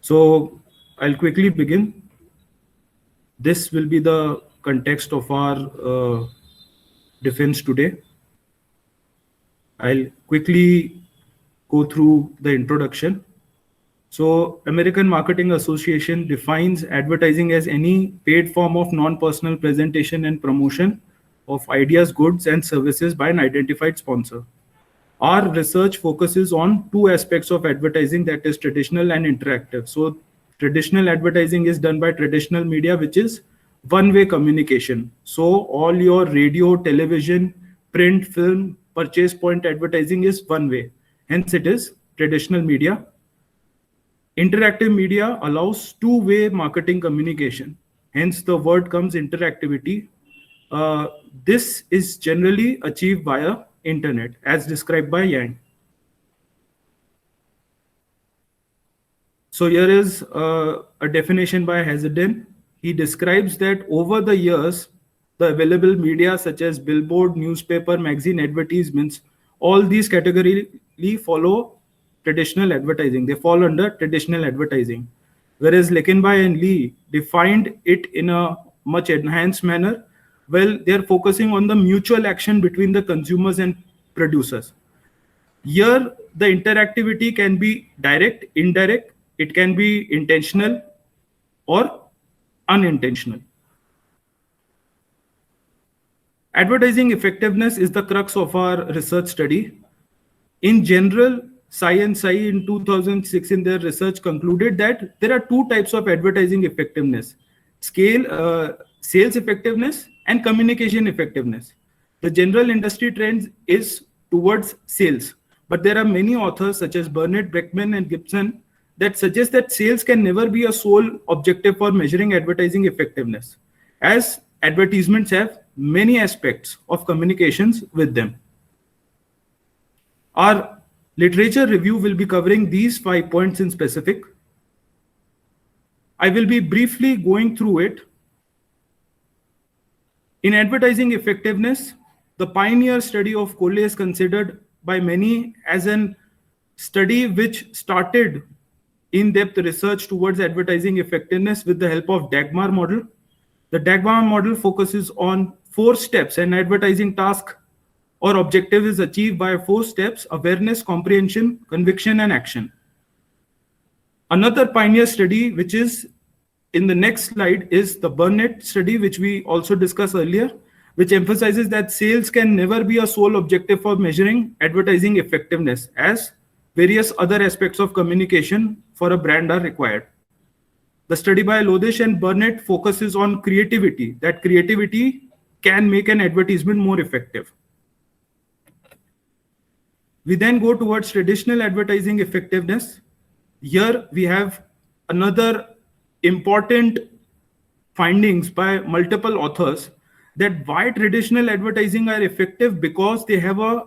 So I'll quickly begin. This will be the context of our defense today. I'll quickly go through the introduction. So American Marketing Association defines advertising as any paid form of non-personal presentation and promotion of ideas, goods, and services by an identified sponsor. Our research focuses on two aspects of advertising, that is traditional and interactive. So traditional advertising is done by traditional media, which is one-way communication. So all your radio, television, print, film, purchase point advertising is one way. Hence it is traditional media. Interactive media allows two-way marketing communication. Hence the word comes interactivity. This is generally achieved via internet as described by Yang. So here is a definition by Hazardin. He describes that over the years, the available media such as billboard, newspaper, magazine advertisements, all these categorically follow traditional advertising. They fall under traditional advertising. Whereas Lekinbai and Lee defined it in a much enhanced manner. Well, they're focusing on the mutual action between the consumers and producers. Here, the interactivity can be direct, indirect, it can be intentional or unintentional. Advertising effectiveness is the crux of our research study. In general, Sai and Sai in 2006 in their research concluded that there are two types of advertising effectiveness: sales effectiveness and communication effectiveness. The general industry trend is towards sales, but there are many authors such as Burnett, Breckman, and Gibson that suggest that sales can never be a sole objective for measuring advertising effectiveness, as advertisements have many aspects of communications with them. Our literature review will be covering these 5 points in specific. I will be briefly going through it. In advertising effectiveness, the pioneer study of Cole is considered by many as an study which started in-depth research towards advertising effectiveness with the help of Dagmar model. The Dagmar model focuses on 4 steps. An advertising task or objective is achieved by 4 steps: awareness, comprehension, conviction, and action. Another pioneer study, which is in the next slide, is the Burnett study, which we also discussed earlier, which emphasizes that sales can never be a sole objective for measuring advertising effectiveness, as various other aspects of communication for a brand are required. The study by Lodish and Burnett focuses on creativity, that creativity can make an advertisement more effective. We then go towards traditional advertising effectiveness. Here we have another important findings by multiple authors that why traditional advertising are effective, because they have a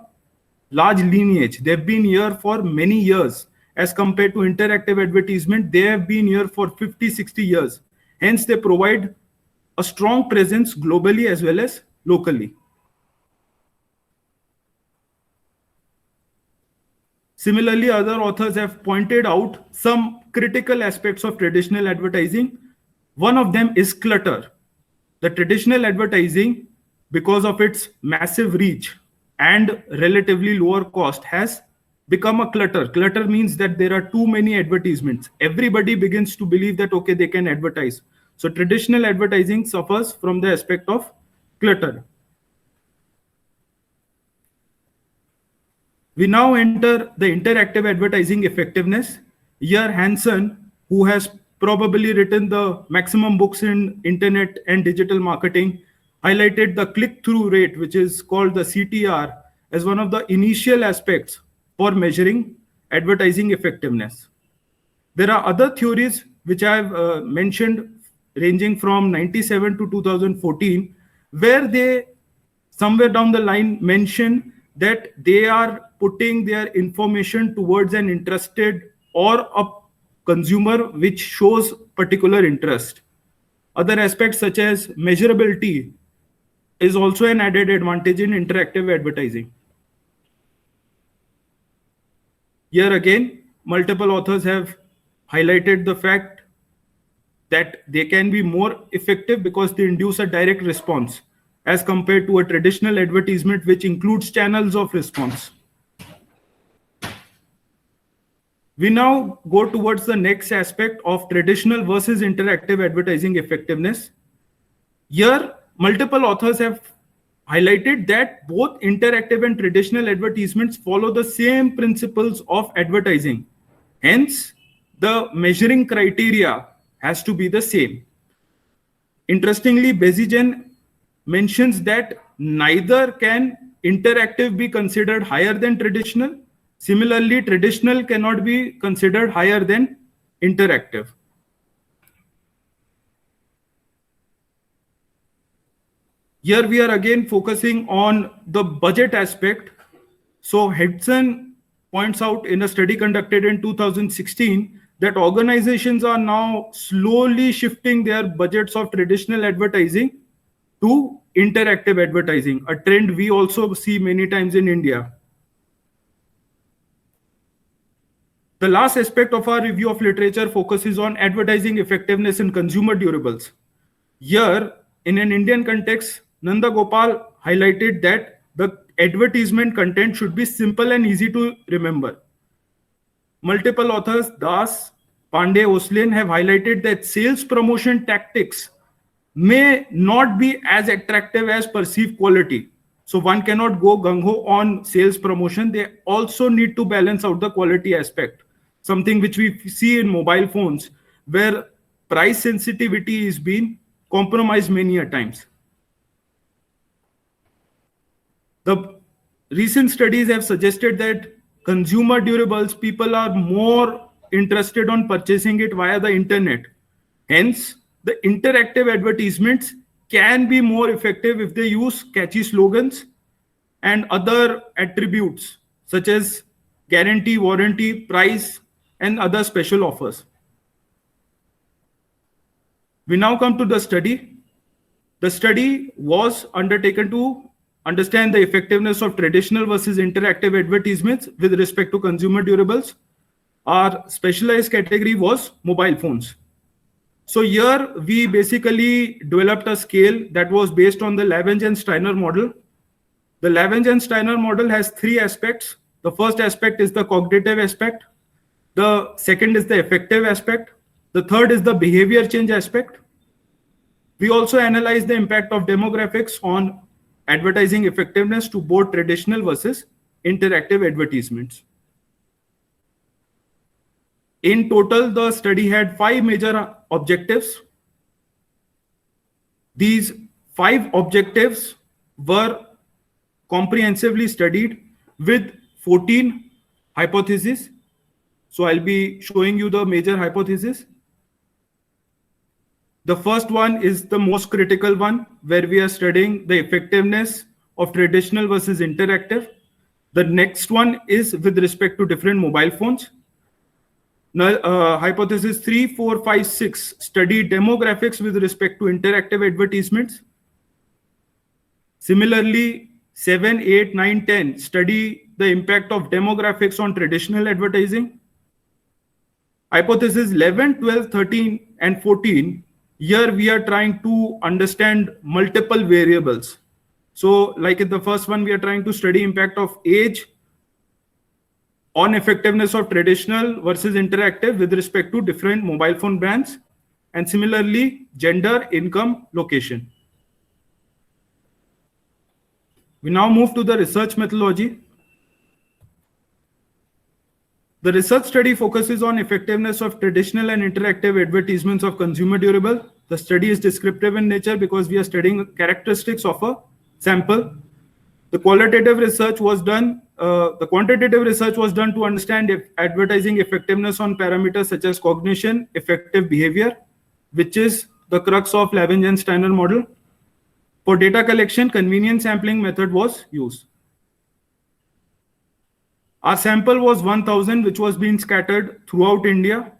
large lineage. They've been here for many years as compared to interactive advertisement. They have been here for 50, 60 years. Hence, they provide a strong presence globally as well as locally. Similarly, other authors have pointed out some critical aspects of traditional advertising. One of them is clutter. The traditional advertising, because of its massive reach and relatively lower cost, has become a clutter. Clutter means that there are too many advertisements. Everybody begins to believe that, okay, they can advertise. So traditional advertising suffers from the aspect of clutter. We now enter the interactive advertising effectiveness. Here, Hansen, who has probably written the maximum books in internet and digital marketing, highlighted the click-through rate, which is called the CTR, as one of the initial aspects for measuring advertising effectiveness. There are other theories which I have mentioned, ranging from 97 to 2014, where they somewhere down the line mention that they are putting their information towards an interested or a consumer which shows particular interest. Other aspects such as measurability is also an added advantage in interactive advertising. Here again, multiple authors have highlighted the fact that they can be more effective because they induce a direct response as compared to a traditional advertisement, which includes channels of response. We now go towards the next aspect of traditional versus interactive advertising effectiveness. Here, multiple authors have highlighted that both interactive and traditional advertisements follow the same principles of advertising. Hence, the measuring criteria has to be the same. Interestingly, Bezigen mentions that neither can interactive be considered higher than traditional. Similarly, traditional cannot be considered higher than interactive. Here we are again focusing on the budget aspect. So Hedson points out in a study conducted in 2016 that organizations are now slowly shifting their budgets of traditional advertising to interactive advertising, a trend we also see many times in India. The last aspect of our review of literature focuses on advertising effectiveness in consumer durables. Here, in an Indian context, Nanda Gopal highlighted that the advertisement content should be simple and easy to remember. Multiple authors, Das, Pandey, Oslin, have highlighted that sales promotion tactics may not be as attractive as perceived quality. So one cannot go gung-ho on sales promotion. They also need to balance out the quality aspect, something which we see in mobile phones, where price sensitivity is being compromised many a times. The recent studies have suggested that consumer durables, people are more interested on purchasing it via the internet. Hence, the interactive advertisements can be more effective if they use catchy slogans and other attributes such as guarantee, warranty, price, and other special offers. We now come to the study. The study was undertaken to understand the effectiveness of traditional versus interactive advertisements with respect to consumer durables. Our specialized category was mobile phones. So here we basically developed a scale that was based on the Lavenz and Steiner model. The Lavenz and Steiner model has three aspects. The first aspect is the cognitive aspect. The second is the effective aspect. The third is the behavior change aspect. We also analyze the impact of demographics on advertising effectiveness to both traditional versus interactive advertisements. In total, the study had 5 major objectives. These 5 objectives were comprehensively studied with 14 hypotheses. So I'll be showing you the major hypotheses. The first one is the most critical one, where we are studying the effectiveness of traditional versus interactive. The next one is with respect to different mobile phones. Now, hypothesis 3, 4, 5, 6 study demographics with respect to interactive advertisements. Similarly, 7, 8, 9, 10 study the impact of demographics on traditional advertising. Hypothesis 11, 12, 13, and 14, here we are trying to understand multiple variables. So like in the first one, we are trying to study impact of age on effectiveness of traditional versus interactive with respect to different mobile phone brands, and similarly, gender, income, location. We now move to the research methodology. The research study focuses on effectiveness of traditional and interactive advertisements of consumer durable. The study is descriptive in nature because we are studying characteristics of a sample. The qualitative research was done. The quantitative research was done to understand if advertising effectiveness on parameters such as cognition, effective behavior, which is the crux of Lavenz and Steiner model. For data collection, convenience sampling method was used. Our sample was 1,000, which was being scattered throughout India.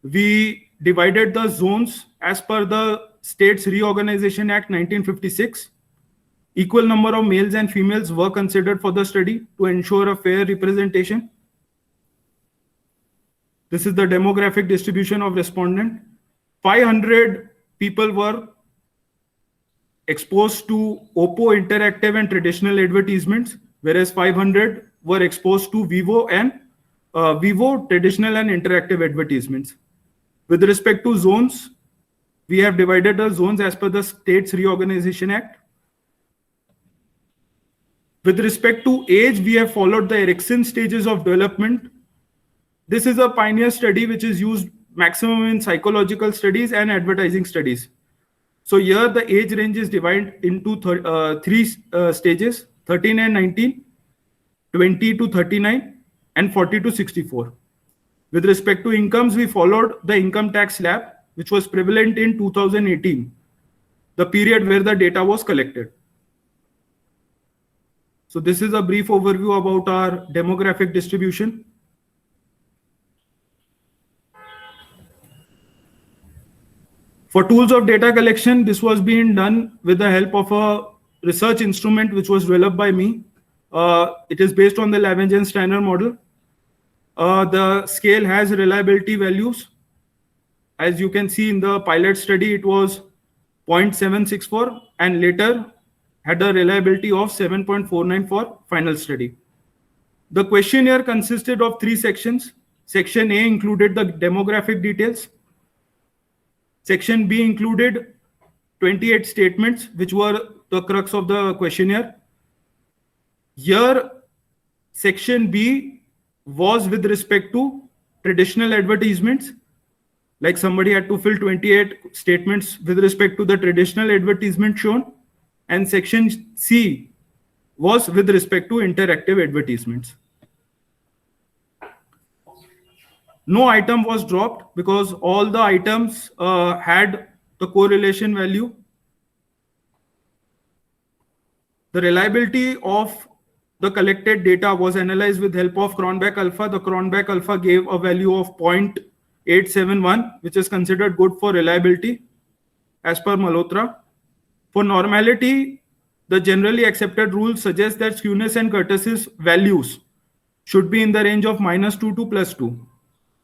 We divided the zones as per the States Reorganization Act 1956. Equal number of males and females were considered for the study to ensure a fair representation. This is the demographic distribution of respondent. 500 people were exposed to Oppo interactive and traditional advertisements, whereas 500 were exposed to Vivo and Vivo traditional and interactive advertisements. With respect to zones, we have divided the zones as per the States Reorganization Act. With respect to age, we have followed the Ericsson stages of development. This is a pioneer study which is used maximum in psychological studies and advertising studies. So here the age range is divided into three stages: 13 and 19, 20 to 39, and 40 to 64. With respect to incomes, we followed the income tax slab, which was prevalent in 2018, the period where the data was collected. So this is a brief overview about our demographic distribution. For tools of data collection, this was being done with the help of a research instrument which was developed by me. It is based on the Lavengen-Steiner model. The scale has reliability values. As you can see in the pilot study, it was 0.764 and later had a reliability of 7.49 for final study. The questionnaire consisted of 3 sections. Section A included the demographic details. Section B included 28 statements, which were the crux of the questionnaire. Here, section B was with respect to traditional advertisements, like somebody had to fill 28 statements with respect to the traditional advertisement shown, and section C was with respect to interactive advertisements. No item was dropped because all the items had the correlation value. The reliability of the collected data was analyzed with help of Cronbach alpha. The Cronbach alpha gave a value of 0.871, which is considered good for reliability as per Malhotra. For normality, the generally accepted rules suggest that skewness and kurtosis values should be in the range of -2 to +2.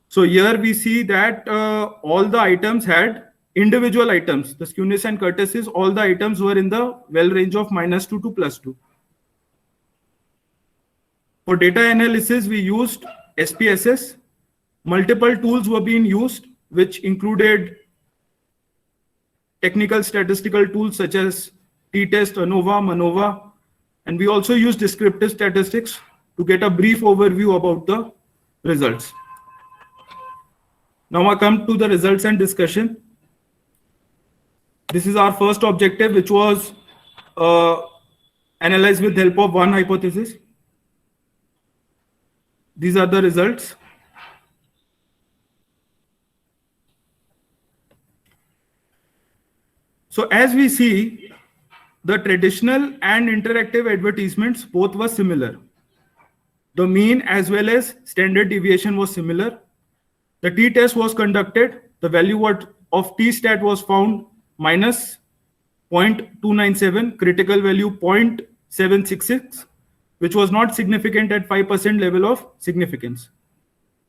So here we see that all the items had individual items. The skewness and kurtosis, all the items were in the well range of -2 to +2. For data analysis, we used SPSS. Multiple tools were being used, which included technical statistical tools such as t-test, ANOVA, MANOVA, and we also used descriptive statistics to get a brief overview about the results. Now I come to the results and discussion. This is our first objective, which was analyzed with help of one hypothesis. These are the results. So as we see, the traditional and interactive advertisements both were similar. The mean as well as standard deviation was similar. The t-test was conducted. The value of t-stat was found minus 0.297, critical value 0.766, which was not significant at 5% level of significance,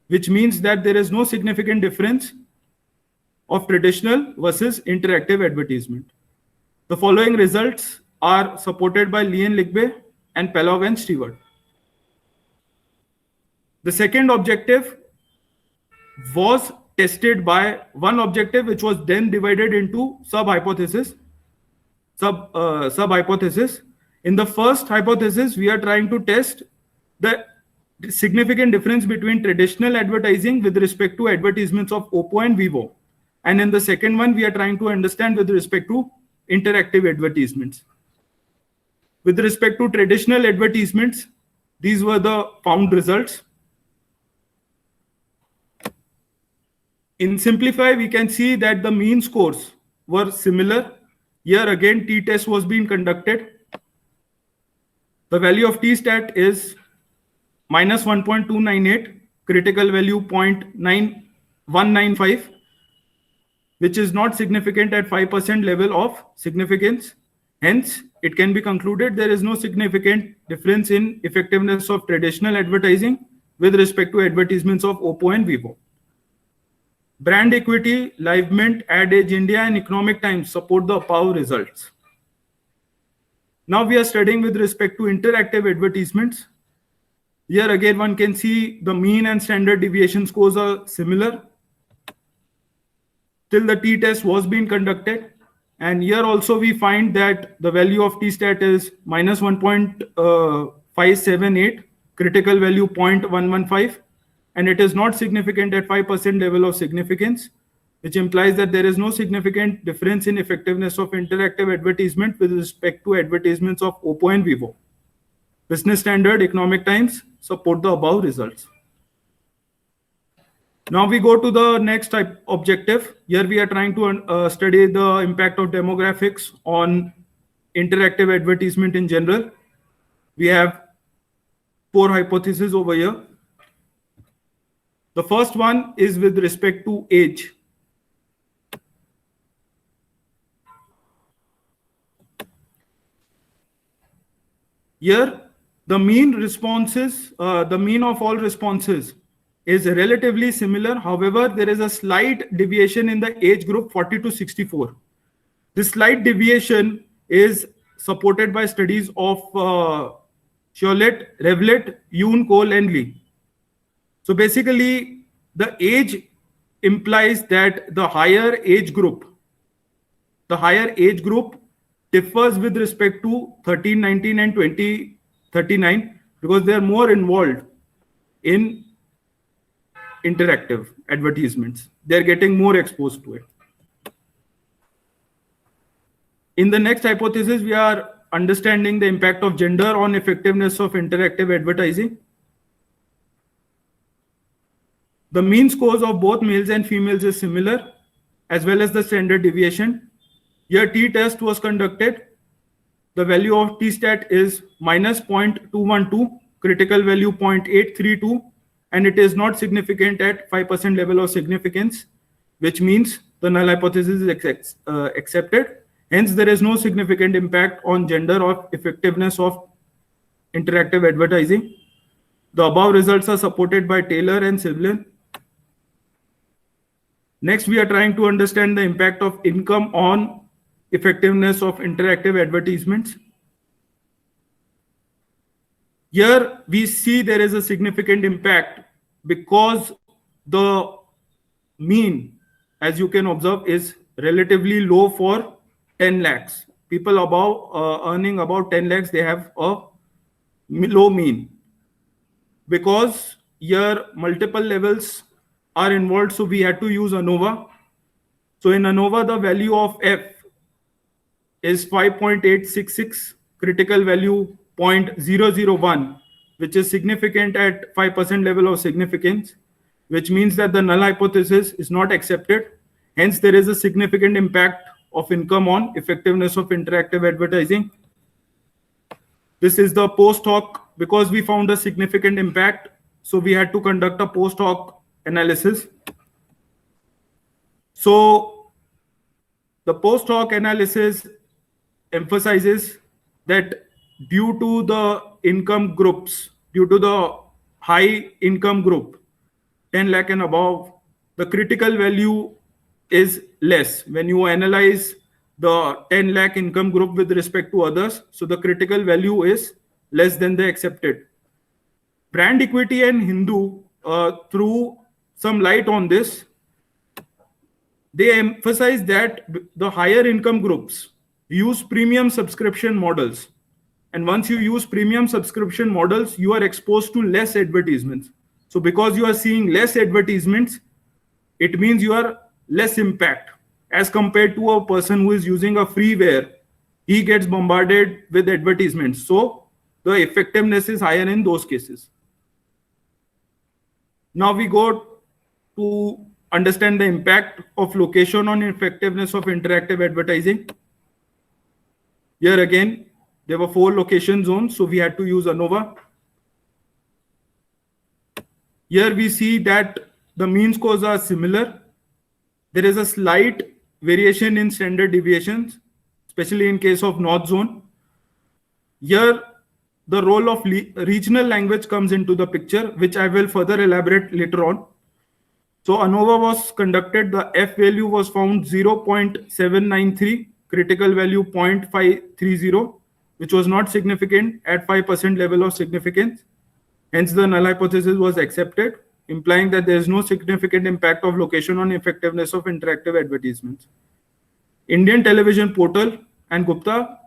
which means that there is no significant difference of traditional versus interactive advertisement. The following results are supported by Lien Ligbe and Pelov and Stewart. The second objective was tested by one objective, which was then divided into sub-hypothesis. In the first hypothesis, we are trying to test the significant difference between traditional advertising with respect to advertisements of Oppo and Vivo. And in the second one, we are trying to understand with respect to interactive advertisements. With respect to traditional advertisements, these were the found results. In Simplify, we can see that the mean scores were similar. Here again, t-test was being conducted. The value of t-stat is minus 1.298, critical value 0.9195, which is not significant at 5% level of significance. Hence, it can be concluded there is no significant difference in effectiveness of traditional advertising with respect to advertisements of Oppo and Vivo. Brand equity, Live Mint, Ad Age India, and Economic Times support the above results. Now we are studying with respect to interactive advertisements. Here again, one can see the mean and standard deviation scores are similar till the t-test was being conducted. And here also we find that the value of t-stat is minus 1.578, critical value 0.115, and it is not significant at 5% level of significance, which implies that there is no significant difference in effectiveness of interactive advertisement with respect to advertisements of Oppo and Vivo. Business Standard, Economic Times support the above results. Now we go to the next type objective. Here we are trying to study the impact of demographics on interactive advertisement in general. We have 4 hypotheses over here. The first one is with respect to age. Here, the mean responses, the mean of all responses is relatively similar. However, there is a slight deviation in the age group 40 to 64. This slight deviation is supported by studies of Cholet, Revlet, Yoon, Cole, and Lee. So basically, the age implies that the higher age group differs with respect to 13, 19, and 20, 39 because they are more involved in interactive advertisements. They're getting more exposed to it. In the next hypothesis, we are understanding the impact of gender on effectiveness of interactive advertising. The mean scores of both males and females is similar, as well as the standard deviation. Here t-test was conducted. The value of t-stat is minus 0.212, critical value 0.832, and it is not significant at 5% level of significance, which means the null hypothesis is accepted. Hence, there is no significant impact on gender or effectiveness of interactive advertising. The above results are supported by Taylor and Sivlin. Next, we are trying to understand the impact of income on effectiveness of interactive advertisements. Here we see there is a significant impact because the mean, as you can observe, is relatively low for 10 lakhs. People above earning about 10 lakhs, they have a low mean. Because here multiple levels are involved, so we had to use ANOVA. So in ANOVA, the value of F is 5.866, critical value 0.001, which is significant at 5% level of significance, which means that the null hypothesis is not accepted. Hence, there is a significant impact of income on effectiveness of interactive advertising. This is the post hoc. Because we found a significant impact, so we had to conduct a post hoc analysis. So the post hoc analysis emphasizes that due to the income groups, due to the high income group, 10 lakh and above, the critical value is less. When you analyze the 10 lakh income group with respect to others, so the critical value is less than the accepted. Brand equity and Hindu threw some light on this. They emphasize that the higher income groups use premium subscription models. And once you use premium subscription models, you are exposed to less advertisements. So because you are seeing less advertisements, it means you are less impact as compared to a person who is using a freeware. He gets bombarded with advertisements. So the effectiveness is higher in those cases. Now we go to understand the impact of location on effectiveness of interactive advertising. Here again, there were 4 location zones, so we had to use ANOVA. Here we see that the mean scores are similar. There is a slight variation in standard deviations, especially in case of North Zone. Here, the role of regional language comes into the picture, which I will further elaborate later on. So ANOVA was conducted. The F value was found 0.793, critical value 0.530, which was not significant at 5% level of significance. Hence, the null hypothesis was accepted, implying that there is no significant impact of location on effectiveness of interactive advertisements. Indian Television Portal and Gupta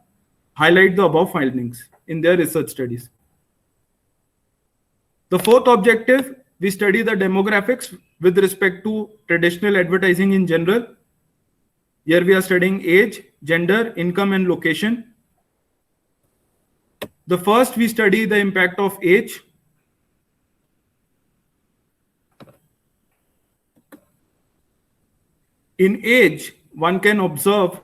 highlight the above findings in their research studies. The fourth objective, we study the demographics with respect to traditional advertising in general. Here we are studying age, gender, income, and location. The first, we study the impact of age. In age, one can observe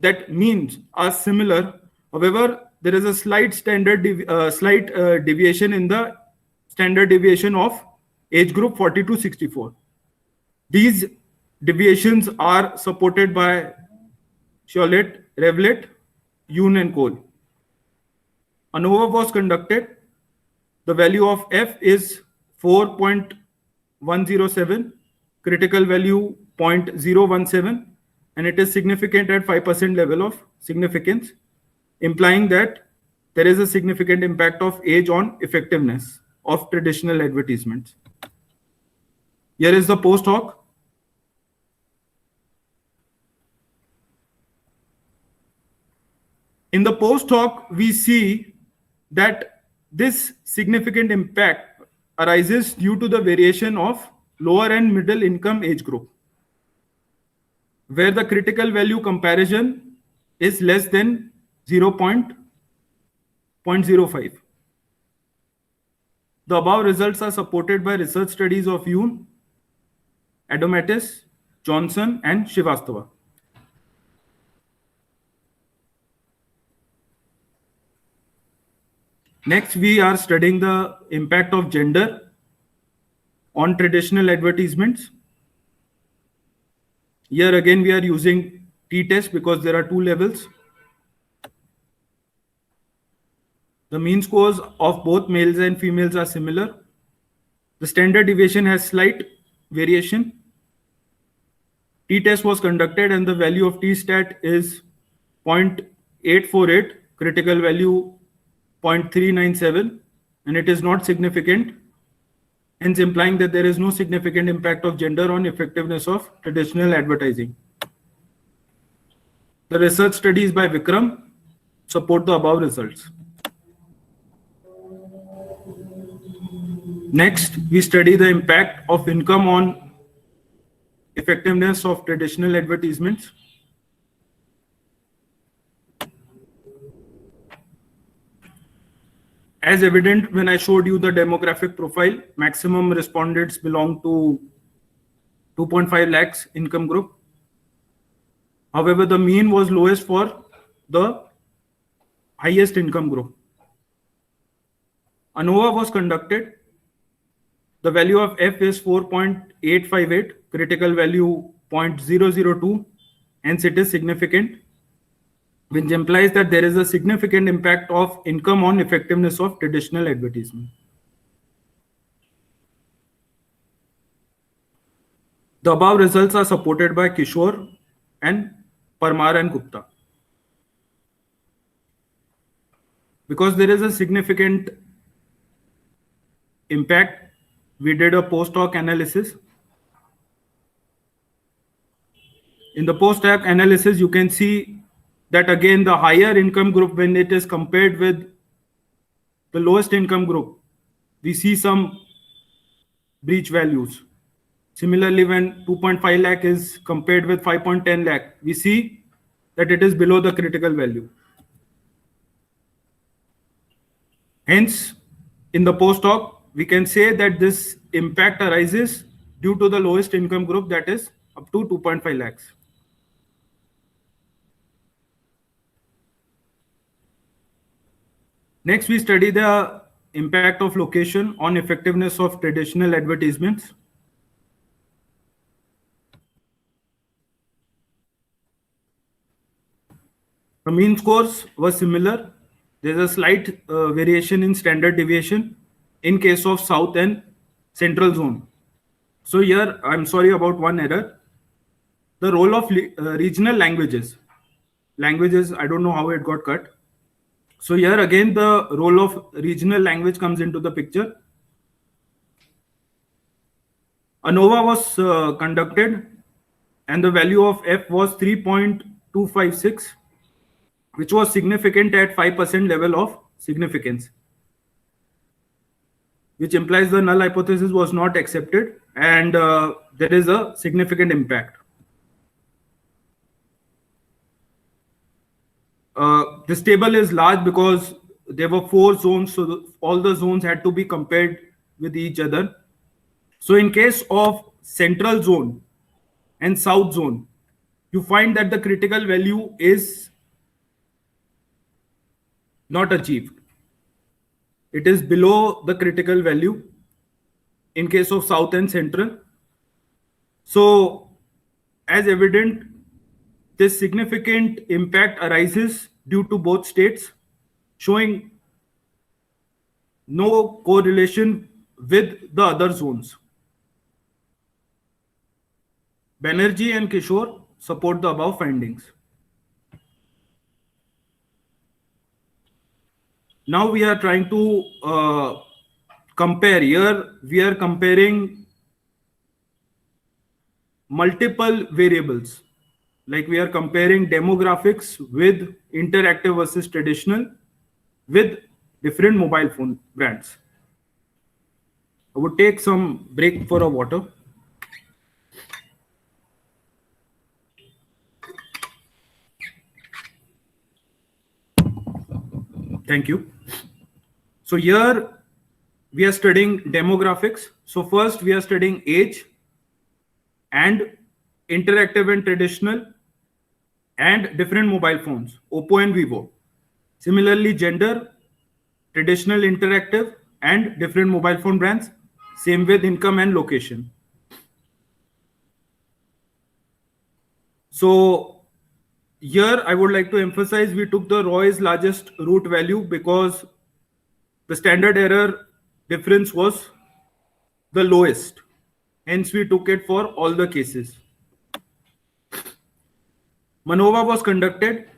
that means are similar. However, there is a slight deviation in the standard deviation of age group 40 to 64. These deviations are supported by Charlotte, Revlet, Yoon, and Cole. ANOVA was conducted. The value of F is 4.107, critical value 0.017, and it is significant at 5% level of significance, implying that there is a significant impact of age on effectiveness of traditional advertisements. Here is the post hoc. In the post hoc, we see that this significant impact arises due to the variation of lower and middle income age group, where the critical value comparison is less than 0.05. The above results are supported by research studies of Yoon, Adomatis, Johnson, and Srivastava. Next, we are studying the impact of gender on traditional advertisements. Here again, we are using t-test because there are two levels. The mean scores of both males and females are similar. The standard deviation has slight variation. T-test was conducted and the value of t-stat is 0.848, critical value 0.397, and it is not significant, hence implying that there is no significant impact of gender on effectiveness of traditional advertising. The research studies by Vikram support the above results. Next, we study the impact of income on effectiveness of traditional advertisements. As evident when I showed you the demographic profile, maximum respondents belong to 2.5 lakhs income group. However, the mean was lowest for the highest income group. ANOVA was conducted. The value of F is 4.858, critical value 0.002, hence it is significant, which implies that there is a significant impact of income on effectiveness of traditional advertisement. The above results are supported by Kishore and Parmar and Gupta. Because there is a significant impact, we did a post hoc analysis. In the post hoc analysis, you can see that again the higher income group, when it is compared with the lowest income group, we see some breach values. Similarly, when 2.5 lakh is compared with 5.10 lakh, we see that it is below the critical value. Hence, in the post hoc, we can say that this impact arises due to the lowest income group, that is up to 2.5 lakhs. Next, we study the impact of location on effectiveness of traditional advertisements. The mean scores were similar. There's a slight variation in standard deviation in case of South and Central Zone. So here, I'm sorry about one error. The role of regional languages. Languages, I don't know how it got cut. So here again, the role of regional language comes into the picture. ANOVA was conducted and the value of F was 3.256, which was significant at 5% level of significance, which implies the null hypothesis was not accepted and there is a significant impact. This table is large because there were 4 zones, so all the zones had to be compared with each other. So in case of central zone and south zone, you find that the critical value is not achieved. It is below the critical value in case of south and central. So as evident, this significant impact arises due to both states, showing no correlation with the other zones. Banerjee and Kishore support the above findings. Now we are trying to compare. Here we are comparing multiple variables. Like we are comparing demographics with interactive versus traditional with different mobile phone brands. I would take some break for a water. Thank you. So here we are studying demographics. So first we are studying age and interactive and traditional and different mobile phones, Oppo and Vivo. Similarly, gender, traditional, interactive and different mobile phone brands, same with income and location. So here I would like to emphasize we took the Roy's largest root value because the standard error difference was the lowest. Hence we took it for all the cases. MANOVA was conducted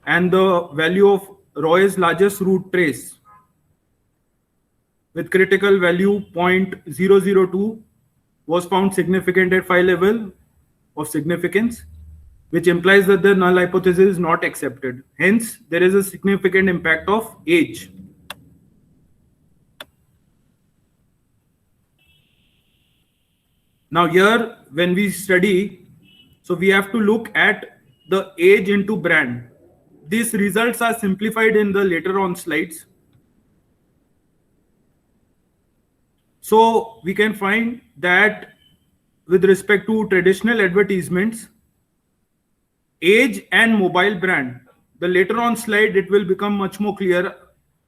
and the value of Roy's largest root trace with critical value 0.002 was found significant at phi level of significance, which implies that the null hypothesis is not accepted. Hence, there is a significant impact of age. Now here, when we study, so we have to look at the age into brand. These results are simplified in the later on slides. So we can find that with respect to traditional advertisements, age and mobile brand, the later on slide, it will become much more clear.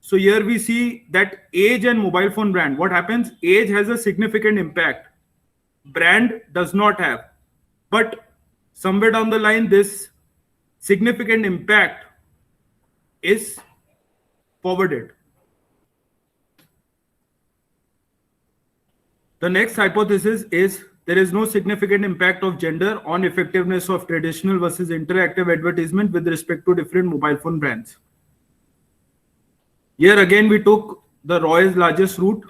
So here we see that age and mobile phone brand, what happens? Age has a significant impact. Brand does not have. But somewhere down the line, this significant impact is forwarded. The next hypothesis is there is no significant impact of gender on effectiveness of traditional versus interactive advertisement with respect to different mobile phone brands. Here again, we took the Roy's largest root,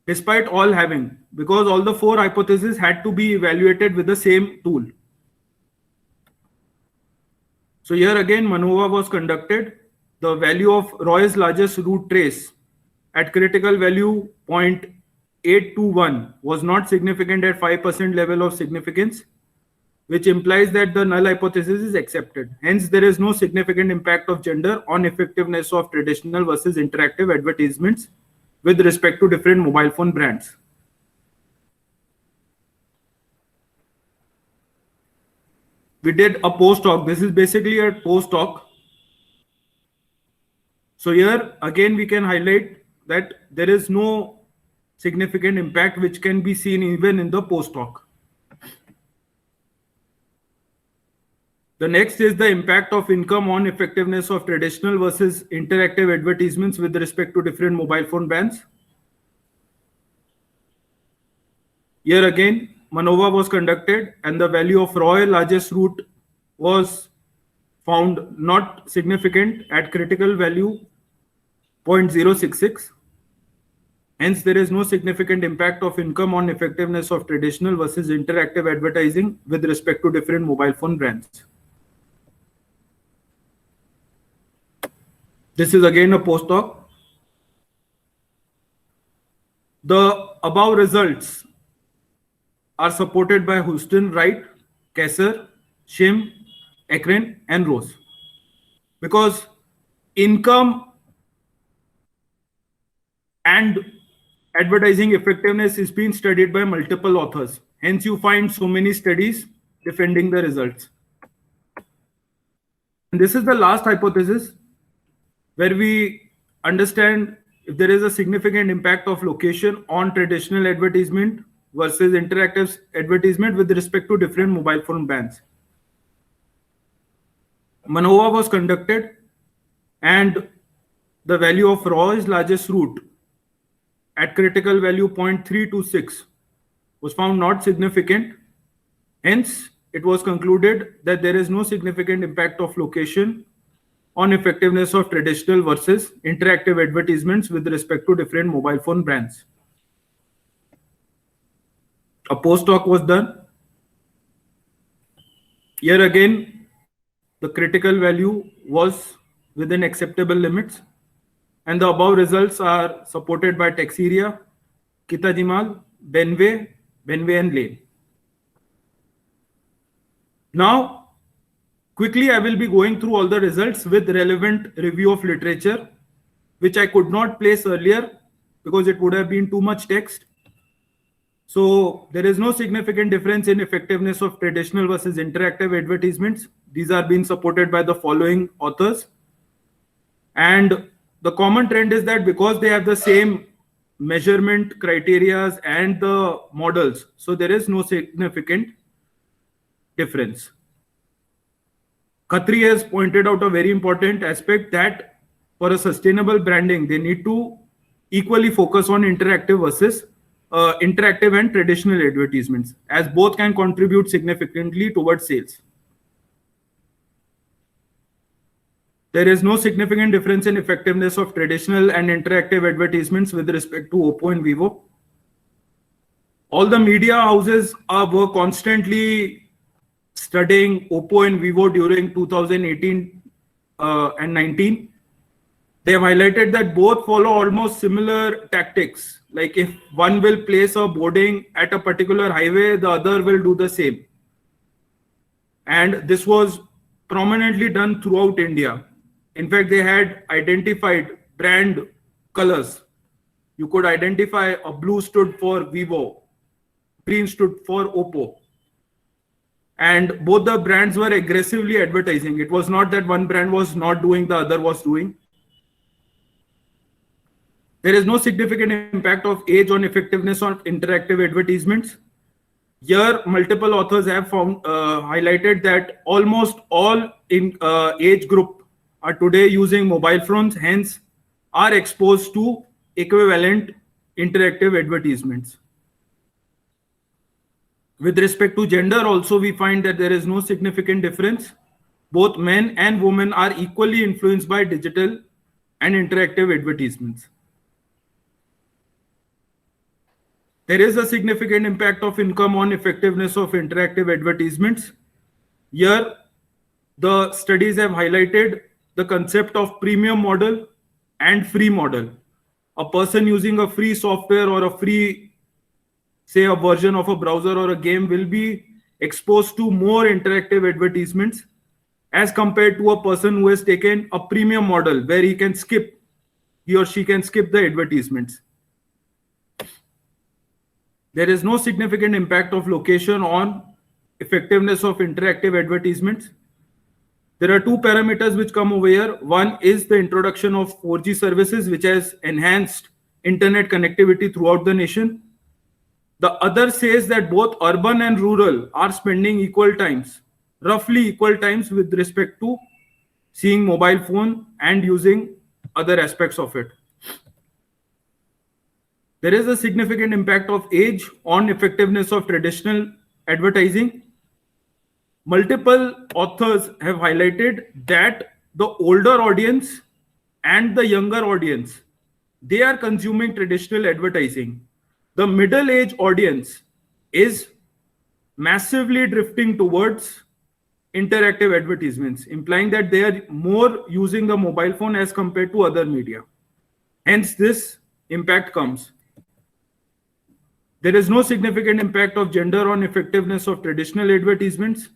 despite all having, because all the 4 hypotheses had to be evaluated with the same tool. So here again, MANOVA was conducted. The value of Roy's largest root trace at critical value 0.821 was not significant at 5% level of significance, which implies that the null hypothesis is accepted. Hence, there is no significant impact of gender on effectiveness of traditional versus interactive advertisements with respect to different mobile phone brands. We did a post hoc. This is basically a post hoc. So here again, we can highlight that there is no significant impact which can be seen even in the post hoc. The next is the impact of income on effectiveness of traditional versus interactive advertisements with respect to different mobile phone brands. Here again, MANOVA was conducted and the value of ROI largest root was found not significant at critical value 0.066. Hence, there is no significant impact of income on effectiveness of traditional versus interactive advertising with respect to different mobile phone brands. This is again a postdoc. The above results are supported by Houston, Wright, Kessler, Shim, Ekren, and Rose. Because income and advertising effectiveness is being studied by multiple authors. Hence, you find so many studies defending the results. And this is the last hypothesis where we understand if there is a significant impact of location on traditional advertisement versus interactive advertisement with respect to different mobile phone brands. MANOVA was conducted and the value of ROI's largest root at critical value 0.326 was found not significant. Hence, it was concluded that there is no significant impact of location on effectiveness of traditional versus interactive advertisements with respect to different mobile phone brands. A postdoc was done. Here again, the critical value was within acceptable limits. And the above results are supported by Texiria, Kitajimal, Benway, and Lane. Now, quickly, I will be going through all the results with relevant review of literature, which I could not place earlier because it would have been too much text. So there is no significant difference in effectiveness of traditional versus interactive advertisements. These are being supported by the following authors. And the common trend is that because they have the same measurement criteria and the models, so there is no significant difference. Khatri has pointed out a very important aspect that for a sustainable branding, they need to equally focus on interactive versus interactive and traditional advertisements, as both can contribute significantly towards sales. There is no significant difference in effectiveness of traditional and interactive advertisements with respect to Oppo and Vivo. All the media houses were constantly studying Oppo and Vivo during 2018 and 19. They have highlighted that both follow almost similar tactics. Like if one will place a boarding at a particular highway, the other will do the same. And this was prominently done throughout India. In fact, they had identified brand colors. You could identify a blue stood for Vivo, green stood for Oppo. And both the brands were aggressively advertising. It was not that one brand was not doing, the other was doing. There is no significant impact of age on effectiveness of interactive advertisements. Here, multiple authors have found highlighted that almost all in age group are today using mobile phones, hence are exposed to equivalent interactive advertisements. With respect to gender also, we find that there is no significant difference. Both men and women are equally influenced by digital and interactive advertisements. There is a significant impact of income on effectiveness of interactive advertisements. Here, the studies have highlighted the concept of premium model and free model. A person using a free software or a free, say, a version of a browser or a game will be exposed to more interactive advertisements as compared to a person who has taken a premium model where he or she can skip the advertisements. There is no significant impact of location on effectiveness of interactive advertisements. There are two parameters which come over here. One is the introduction of 4G services, which has enhanced internet connectivity throughout the nation. The other says that both urban and rural are spending equal times, roughly equal times with respect to seeing mobile phone and using other aspects of it. There is a significant impact of age on effectiveness of traditional advertising. Multiple authors have highlighted that the older audience and the younger audience, they are consuming traditional advertising. The middle age audience is massively drifting towards interactive advertisements, implying that they are more using the mobile phone as compared to other media. Hence, this impact comes. There is no significant impact of gender on effectiveness of traditional advertisements.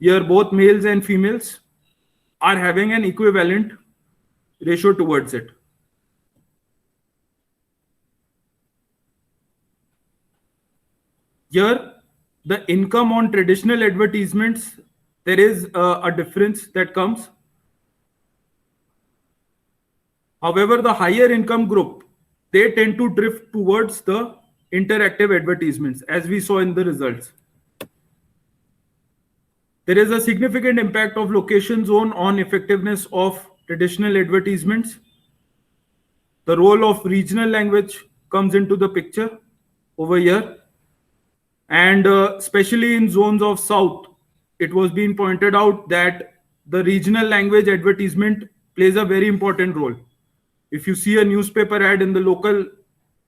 Here, both males and females are having an equivalent ratio towards it. Here, the income on traditional advertisements, there is a difference that comes. However, the higher income group, they tend to drift towards the interactive advertisements, as we saw in the results. There is a significant impact of location zone on effectiveness of traditional advertisements. The role of regional language comes into the picture over here. And especially in zones of South, it was being pointed out that the regional language advertisement plays a very important role. If you see a newspaper ad in the local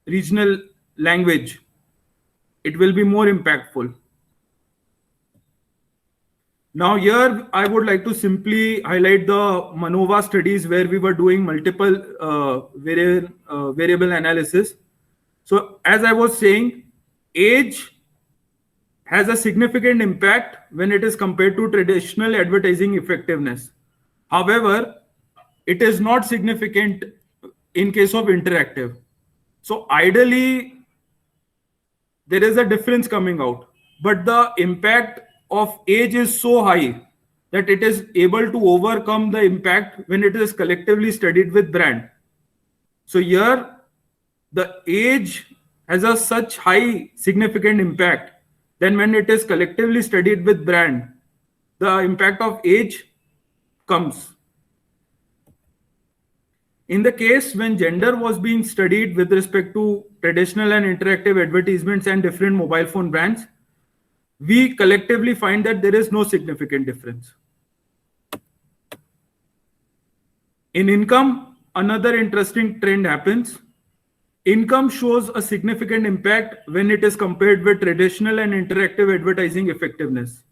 regional language, it will be more impactful. Now here, I would like to simply highlight the MANOVA studies where we were doing multiple variable analysis. So as I was saying, age has a significant impact when it is compared to traditional advertising effectiveness. However, it is not significant in case of interactive. So ideally, there is a difference coming out, but the impact of age is so high that it is able to overcome the impact when it is collectively studied with brand. So here, the age has a such high significant impact. Then when it is collectively studied with brand, the impact of age comes. In the case when gender was being studied with respect to traditional and interactive advertisements and different mobile phone brands, we collectively find that there is no significant difference. In income, another interesting trend happens. Income shows a significant impact when it is compared with traditional and interactive advertising effectiveness.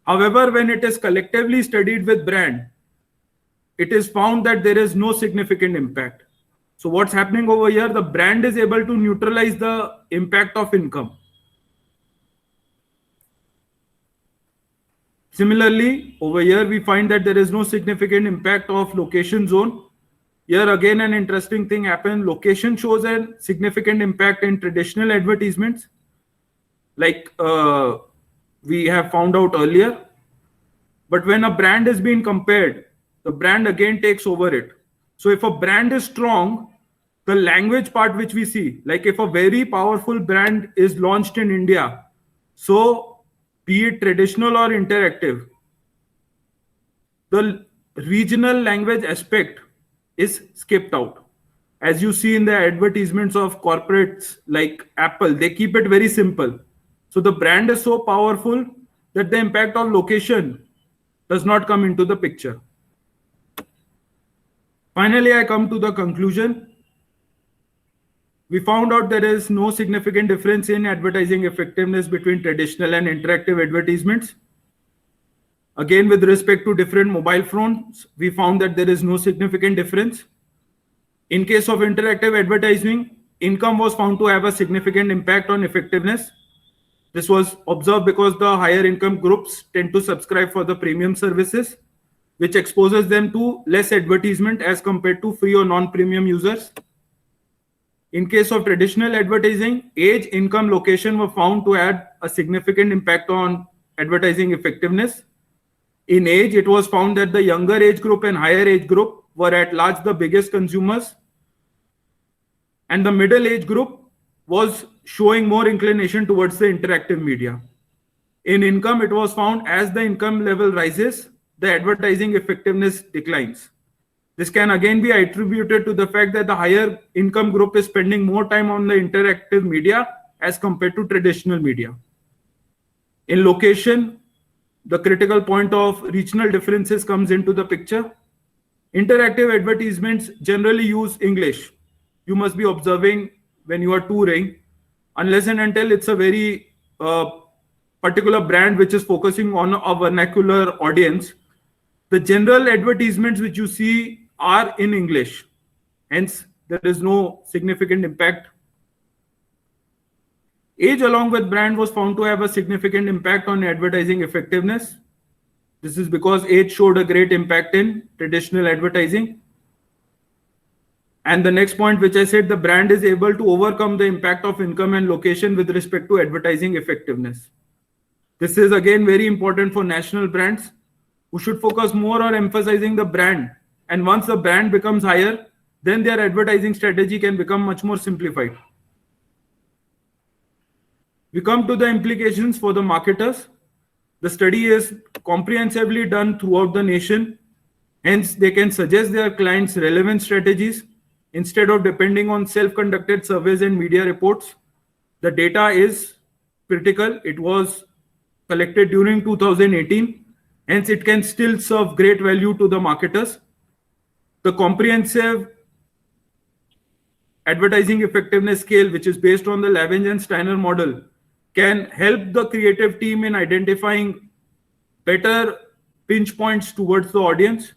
However, when it is collectively studied with brand, it is found that there is no significant impact. So what's happening over here? The brand is able to neutralize the impact of income. Similarly, over here, we find that there is no significant impact of location zone. Here again, an interesting thing happened. Location shows a significant impact in traditional advertisements, like we have found out earlier. But when a brand is being compared, the brand again takes over it. So if a brand is strong, the language part which we see, like if a very powerful brand is launched in India, so be it traditional or interactive, the regional language aspect is skipped out. As you see in the advertisements of corporates like Apple, they keep it very simple. So the brand is so powerful that the impact of location does not come into the picture. Finally, I come to the conclusion. We found out there is no significant difference in advertising effectiveness between traditional and interactive advertisements. Again, with respect to different mobile phones, we found that there is no significant difference. In case of interactive advertising, income was found to have a significant impact on effectiveness. This was observed because the higher income groups tend to subscribe for the premium services, which exposes them to less advertisement as compared to free or non-premium users. In case of traditional advertising, age, income, location were found to add a significant impact on advertising effectiveness. In age, it was found that the younger age group and higher age group were at large the biggest consumers, and the middle age group was showing more inclination towards the interactive media. In income, it was found as the income level rises, the advertising effectiveness declines. This can again be attributed to the fact that the higher income group is spending more time on the interactive media as compared to traditional media. In location, the critical point of regional differences comes into the picture. Interactive advertisements generally use English. You must be observing when you are touring, unless and until it's a very particular brand which is focusing on a vernacular audience. The general advertisements which you see are in English. Hence, there is no significant impact. Age along with brand was found to have a significant impact on advertising effectiveness. This is because age showed a great impact in traditional advertising. And the next point, which I said, the brand is able to overcome the impact of income and location with respect to advertising effectiveness. This is again very important for national brands who should focus more on emphasizing the brand. And once the brand becomes higher, then their advertising strategy can become much more simplified. We come to the implications for the marketers. The study is comprehensively done throughout the nation. Hence, they can suggest their clients relevant strategies instead of depending on self-conducted surveys and media reports. The data is critical. It was collected during 2018. Hence, it can still serve great value to the marketers. The comprehensive advertising effectiveness scale, which is based on the Lavenge and Steiner model, can help the creative team in identifying better pinch points towards the audience.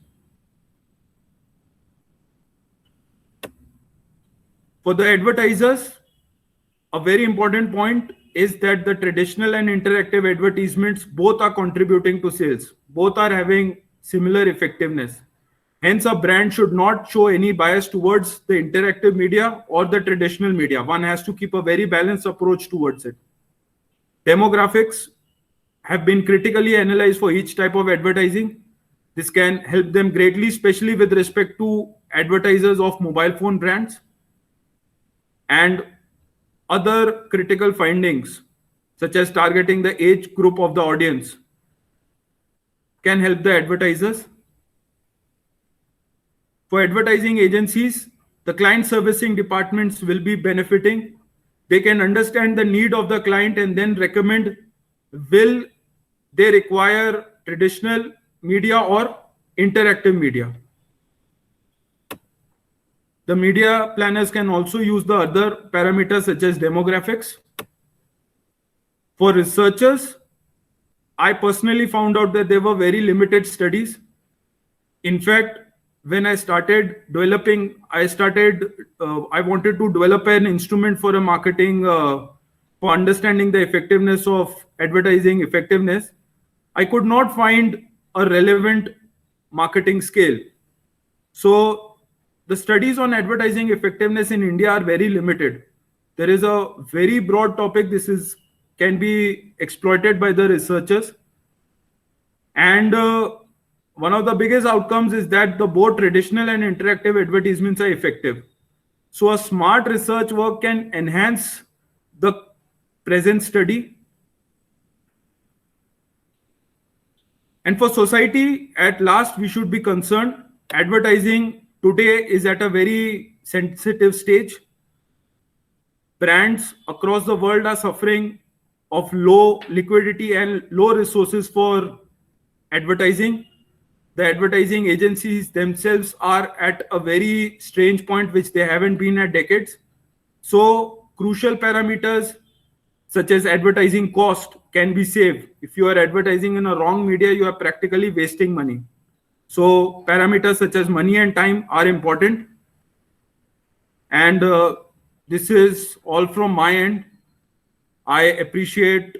For the advertisers, a very important point is that the traditional and interactive advertisements both are contributing to sales. Both are having similar effectiveness. Hence, a brand should not show any bias towards the interactive media or the traditional media. One has to keep a very balanced approach towards it. Demographics have been critically analyzed for each type of advertising. This can help them greatly, especially with respect to advertisers of mobile phone brands. And other critical findings, such as targeting the age group of the audience, can help the advertisers. For advertising agencies, the client servicing departments will be benefiting. They can understand the need of the client and then recommend, will they require traditional media or interactive media. The media planners can also use the other parameters such as demographics. For researchers, I personally found out that there were very limited studies. In fact, when I started developing, I wanted to develop an instrument for a marketing, for understanding the effectiveness of advertising effectiveness. I could not find a relevant marketing scale. So the studies on advertising effectiveness in India are very limited. There is a very broad topic. This can be exploited by the researchers. And one of the biggest outcomes is that the both traditional and interactive advertisements are effective. So a smart research work can enhance the present study. And for society at last, we should be concerned. Advertising today is at a very sensitive stage. Brands across the world are suffering of low liquidity and low resources for advertising. The advertising agencies themselves are at a very strange point, which they haven't been at decades. So crucial parameters such as advertising cost can be saved. If you are advertising in a wrong media, you are practically wasting money. So parameters such as money and time are important. And this is all from my end. I appreciate